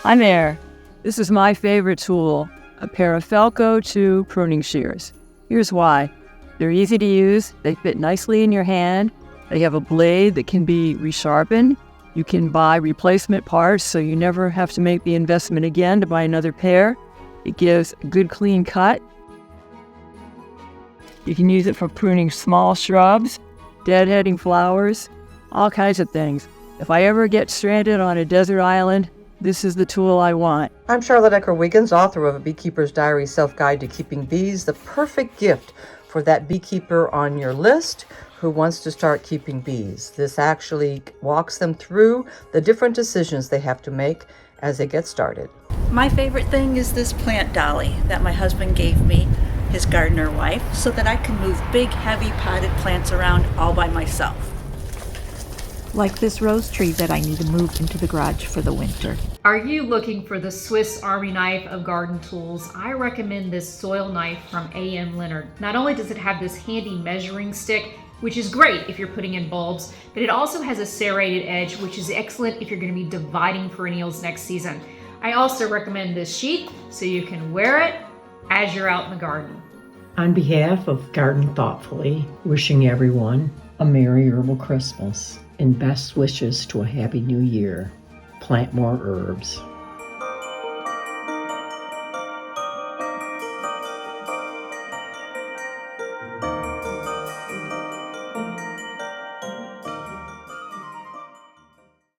Hi there. This is my favorite tool, a pair of Felco 2 pruning shears. Here's why. They're easy to use, they fit nicely in your hand, they have a blade that can be resharpened. You can buy replacement parts so you never have to make the investment again to buy another pair. It gives a good clean cut. You can use it for pruning small shrubs, deadheading flowers, all kinds of things. If I ever get stranded on a desert island, this is the tool I want. I'm Charlotte Ekker Wiggins, author of A Beekeeper's Diary Self-Guide to Keeping Bees, the perfect gift for that beekeeper on your list who wants to start keeping bees. This actually walks them through the different decisions they have to make as they get started. My favorite thing is this plant dolly that my husband gave me, his gardener wife, so that I can move big, heavy potted plants around all by myself. Like this rose tree that I need to move into the garage for the winter. Are you looking for the Swiss Army knife of garden tools? I recommend this soil knife from A.M. Leonard. Not only does it have this handy measuring stick, which is great if you're putting in bulbs, but it also has a serrated edge, which is excellent if you're going to be dividing perennials next season. I also recommend this sheath so you can wear it as you're out in the garden. On behalf of Garden Thoughtfully, wishing everyone a Merry Herbal Christmas and best wishes to a Happy New Year. Plant more herbs.